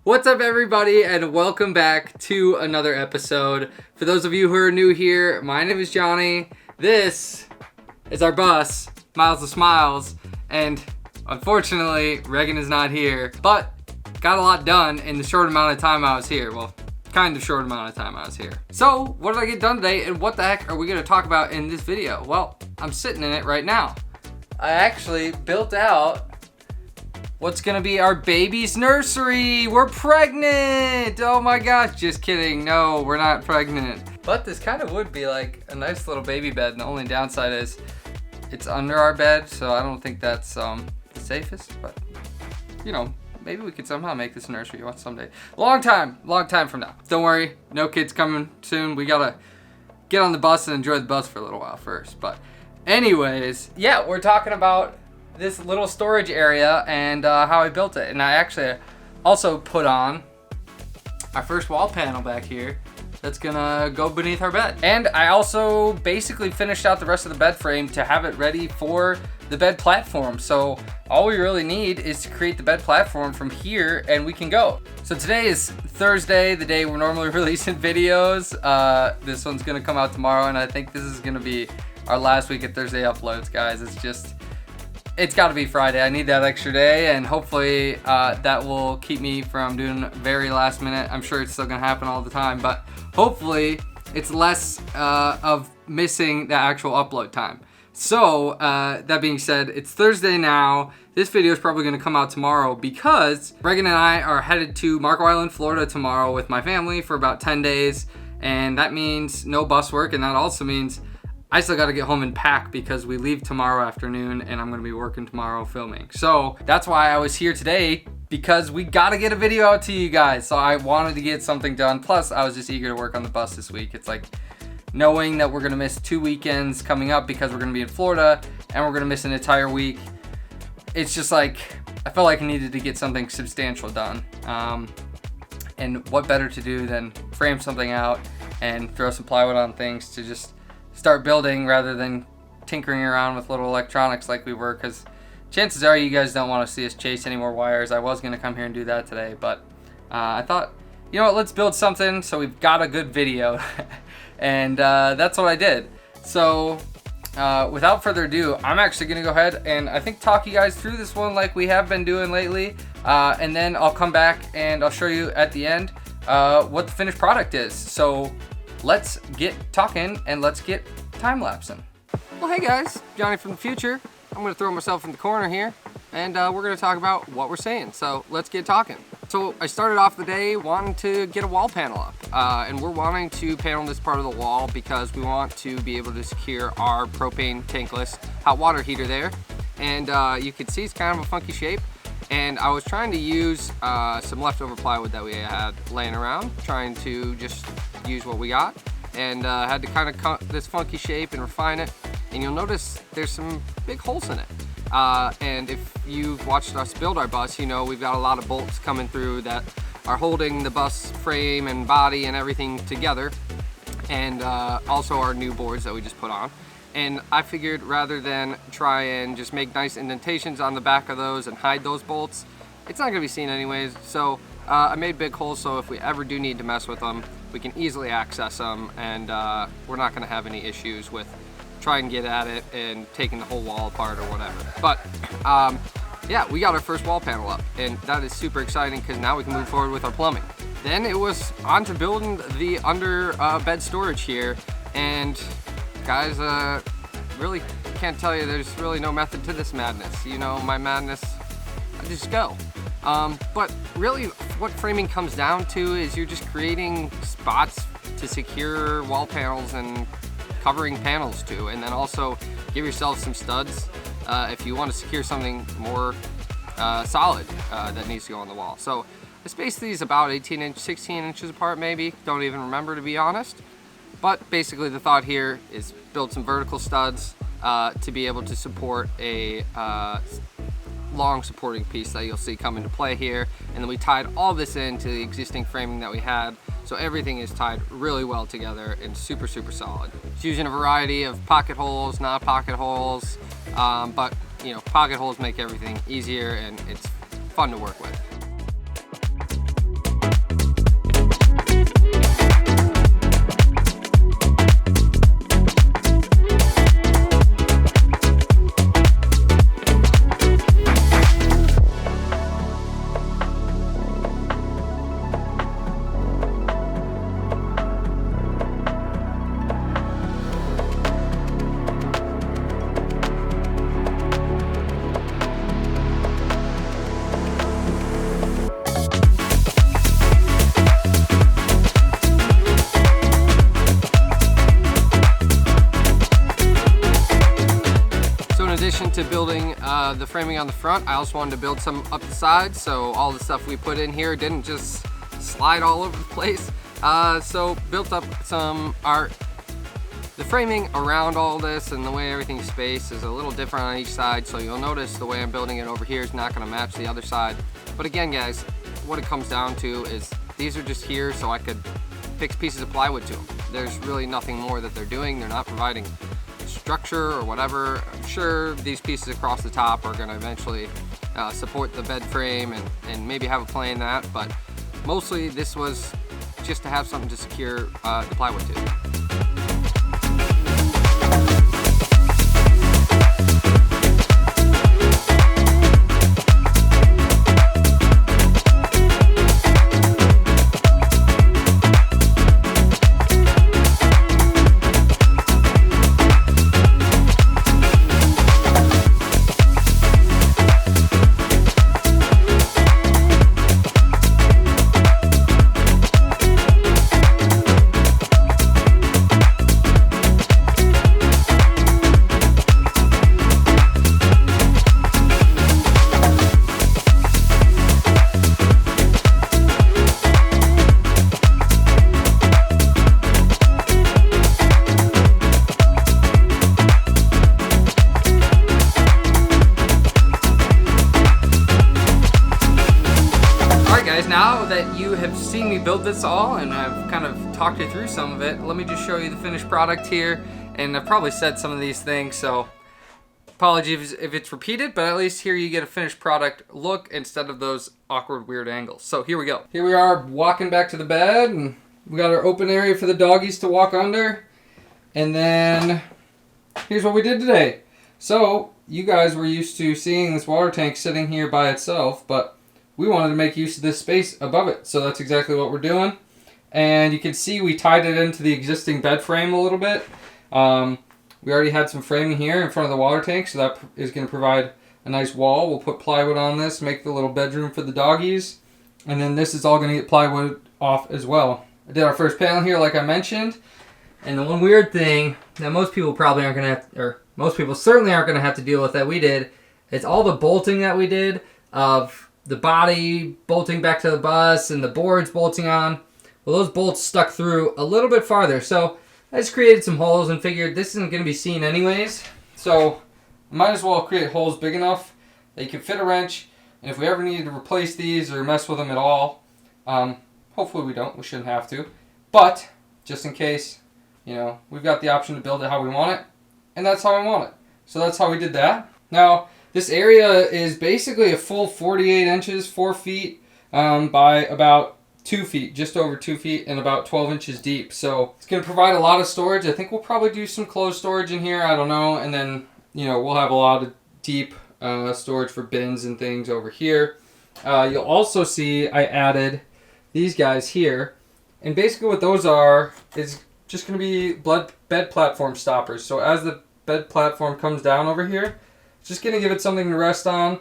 What's up, everybody, and welcome back to another episode. For those of you who are new here, my name is Johnny. This is our bus, Miles of Smiles, and unfortunately, Reagan is not here, but got a lot done in the short amount of time I was here. Well, kind of short amount of time I was here. So, what did I get done today, and what the heck are we going to talk about in this video? Well, I'm sitting in it right now. I actually built out what's gonna be our baby's nursery. We're pregnant! Oh my gosh, just kidding. No, we're not pregnant. But this kind of would be like a nice little baby bed, and the only downside is it's under our bed, so I don't think that's the safest, but you know, maybe we could somehow make this a nursery someday. Long time from now. Don't worry, no kids coming soon. We gotta get on the bus and enjoy the bus for a little while first. But anyways, yeah, we're talking about this little storage area and how I built it. And I actually also put on our first wall panel back here that's gonna go beneath our bed. And I also basically finished out the rest of the bed frame to have it ready for the bed platform. So all we really need is to create the bed platform from here and we can go. So today is Thursday, the day we're normally releasing videos. This one's gonna come out tomorrow, and I think this is gonna be our last week of Thursday uploads, guys. It's got to be Friday. I need that extra day, and hopefully that will keep me from doing very last minute. I'm sure it's still going to happen all the time, but hopefully it's less of missing the actual upload time. So that being said, it's Thursday now. This video is probably going to come out tomorrow because Reagan and I are headed to Marco Island, Florida tomorrow with my family for about 10 days, and that means no bus work, and that also means I still got to get home and pack because we leave tomorrow afternoon and I'm going to be working tomorrow filming. So that's why I was here today, because we got to get a video out to you guys. So I wanted to get something done. Plus, I was just eager to work on the bus this week. It's like knowing that we're going to miss 2 weekends coming up because we're going to be in Florida and we're going to miss an entire week. It's just like, I felt like I needed to get something substantial done. And what better to do than frame something out and throw some plywood on things to just start building rather than tinkering around with little electronics like we were, because chances are you guys don't want to see us chase any more wires. I was going to come here and do that today, but I thought, you know what, let's build something so we've got a good video. And that's what I did. So without further ado, I'm actually going to go ahead and I think talk you guys through this one like we have been doing lately, and then I'll come back and I'll show you at the end what the finished product is. So let's get talking and let's get time-lapsing. Well, hey guys, Johnny from the future. I'm gonna throw myself in the corner here and we're gonna talk about what we're saying. So let's get talking. So I started off the day wanting to get a wall panel up, and we're wanting to panel this part of the wall because we want to be able to secure our propane tankless hot water heater there. And you can see it's kind of a funky shape. And I was trying to use some leftover plywood that we had laying around, trying to just use what we got, and had to kind of cut this funky shape and refine it. And you'll notice there's some big holes in it. And if you've watched us build our bus, you know we've got a lot of bolts coming through that are holding the bus frame and body and everything together, and also our new boards that we just put on. And I figured rather than try and just make nice indentations on the back of those and hide those bolts, it's not gonna be seen anyways. So I made big holes so if we ever do need to mess with them, we can easily access them, and we're not gonna have any issues with trying to get at it and taking the whole wall apart or whatever. But yeah, we got our first wall panel up, and that is super exciting because now we can move forward with our plumbing. Then it was on to building the under bed storage here, and guys, really can't tell you, there's really no method to this madness. You know, my madness, I just go. But really what framing comes down to is you're just creating spots to secure wall panels and covering panels to, and then also give yourself some studs if you want to secure something more solid that needs to go on the wall. So I spaced these about 16 inches apart maybe, don't even remember to be honest. But basically the thought here is build some vertical studs to be able to support a long supporting piece that you'll see come into play here. And then we tied all this into the existing framing that we had. So everything is tied really well together and super, super solid. It's using a variety of pocket holes, not pocket holes, but you know, pocket holes make everything easier and it's fun to work with. the framing on the front. I also wanted to build some up the side, so all the stuff we put in here didn't just slide all over the place. So built up some art. The framing around all this and the way everything's spaced is a little different on each side, so you'll notice the way I'm building it over here is not going to match the other side. But again, guys, what it comes down to is these are just here so I could fix pieces of plywood to them. There's really nothing more that they're doing. They're not providing structure or whatever. I'm sure these pieces across the top are going to eventually support the bed frame and maybe have a play in that, but mostly this was just to have something to secure the plywood to. Now that you have seen me build this all and I've kind of talked you through some of it, let me just show you the finished product here. And I've probably said some of these things, so apologies if it's repeated, but at least here you get a finished product look instead of those awkward, weird angles. So here we go. Here we are walking back to the bed, and we got our open area for the doggies to walk under. And then here's what we did today. So you guys were used to seeing this water tank sitting here by itself, but we wanted to make use of this space above it, so that's exactly what we're doing. And you can see we tied it into the existing bed frame a little bit. We already had some framing here in front of the water tank, so that is going to provide a nice wall. We'll put plywood on this, make the little bedroom for the doggies. And then this is all going to get plywood off as well. I did our first panel here like I mentioned. And the one weird thing that most people probably aren't going to have, or most people certainly aren't going to have to deal with that we did, is all the bolting that we did of the body bolting back to the bus and the boards bolting on. Well, those bolts stuck through a little bit farther, so I just created some holes and figured this isn't going to be seen anyways, so I might as well create holes big enough that you can fit a wrench, and if we ever need to replace these or mess with them at all, hopefully we don't, we shouldn't have to, but just in case, you know, we've got the option to build it how we want it, and that's how I want it. So that's how we did that. Now, this area is basically a full 48 inches, 4 feet by about 2 feet, just over 2 feet, and about 12 inches deep. So it's going to provide a lot of storage. I think we'll probably do some closed storage in here. I don't know. And then, you know, we'll have a lot of deep storage for bins and things over here. You'll also see I added these guys here. And basically what those are is just going to be bed platform stoppers. So as the bed platform comes down over here, just going to give it something to rest on.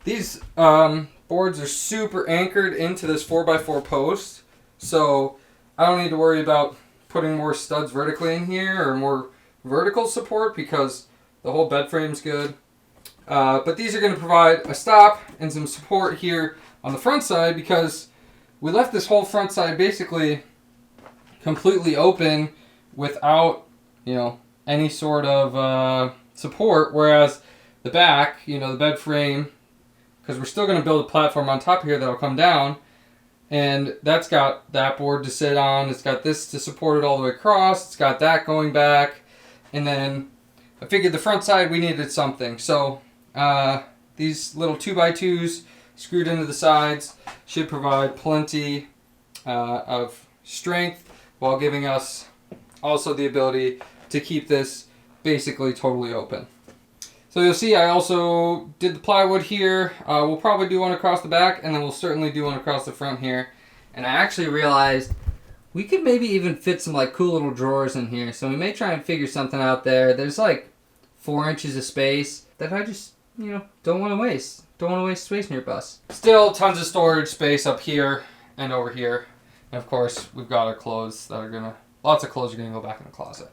These boards are super anchored into this 4x4 post, so I don't need to worry about putting more studs vertically in here or more vertical support because the whole bed frame's good. But these are going to provide a stop and some support here on the front side because we left this whole front side basically completely open without, you know, any sort of support, whereas the back, you know, the bed frame, because we're still going to build a platform on top here that'll come down, and that's got that board to sit on, it's got this to support it all the way across, it's got that going back, and then I figured the front side we needed something, so these little 2x2s screwed into the sides should provide plenty of strength while giving us also the ability to keep this basically totally open. So you'll see I also did the plywood here. We'll probably do one across the back, and then we'll certainly do one across the front here. And I actually realized we could maybe even fit some like cool little drawers in here. So we may try and figure something out there. There's like 4 inches of space that I just, you know, don't want to waste. Don't want to waste space in your bus. Still tons of storage space up here and over here. And of course, we've got our clothes that are lots of clothes are gonna go back in the closet.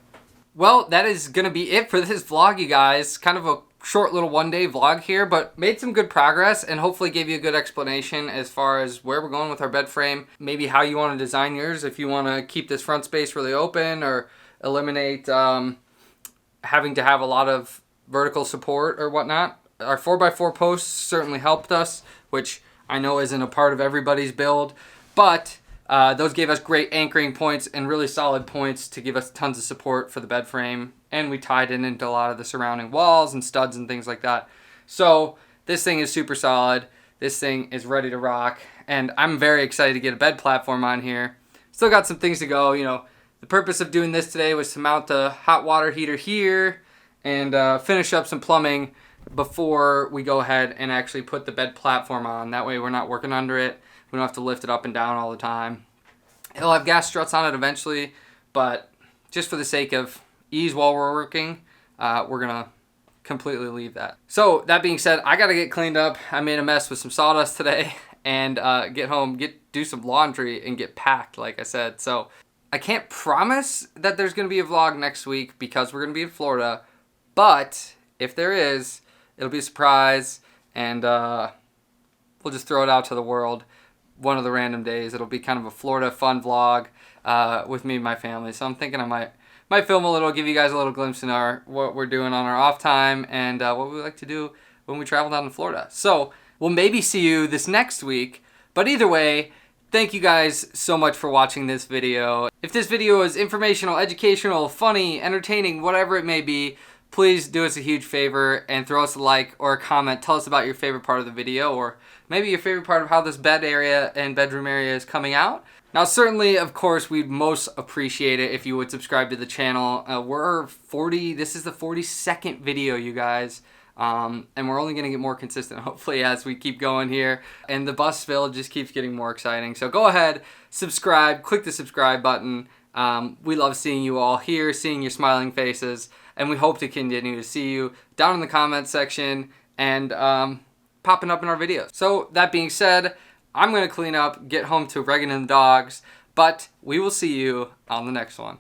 Well, that is going to be it for this vlog, you guys. Kind of a short little one-day vlog here, but made some good progress and hopefully gave you a good explanation as far as where we're going with our bed frame, maybe how you want to design yours, if you want to keep this front space really open or eliminate having to have a lot of vertical support or whatnot. Our 4x4 posts certainly helped us, which I know isn't a part of everybody's build, but those gave us great anchoring points and really solid points to give us tons of support for the bed frame. And we tied it into a lot of the surrounding walls and studs and things like that. So this thing is super solid. This thing is ready to rock. And I'm very excited to get a bed platform on here. Still got some things to go. You know, the purpose of doing this today was to mount the hot water heater here and finish up some plumbing before we go ahead and actually put the bed platform on. That way we're not working under it. We don't have to lift it up and down all the time. It'll have gas struts on it eventually, but just for the sake of ease while we're working, we're gonna completely leave that. So that being said, I gotta get cleaned up. I made a mess with some sawdust today and get home, do some laundry and get packed, like I said. So I can't promise that there's gonna be a vlog next week because we're gonna be in Florida, but if there is, it'll be a surprise and we'll just throw it out to the world one of the random days. It'll be kind of a Florida fun vlog with me and my family. So I'm thinking I might film a little, give you guys a little glimpse in what we're doing on our off time and what we like to do when we travel down to Florida. So we'll maybe see you this next week. But either way, thank you guys so much for watching this video. If this video is informational, educational, funny, entertaining, whatever it may be, please do us a huge favor and throw us a like or a comment. Tell us about your favorite part of the video or maybe your favorite part of how this bed area and bedroom area is coming out. Now, certainly, of course, we'd most appreciate it if you would subscribe to the channel. This is the 42nd video, you guys. And we're only going to get more consistent, hopefully, as we keep going here. And the bus build just keeps getting more exciting. So go ahead, subscribe, click the subscribe button. We love seeing you all here, seeing your smiling faces. And we hope to continue to see you down in the comments section and popping up in our videos. So that being said, I'm going to clean up, get home to Regan and the dogs, but we will see you on the next one.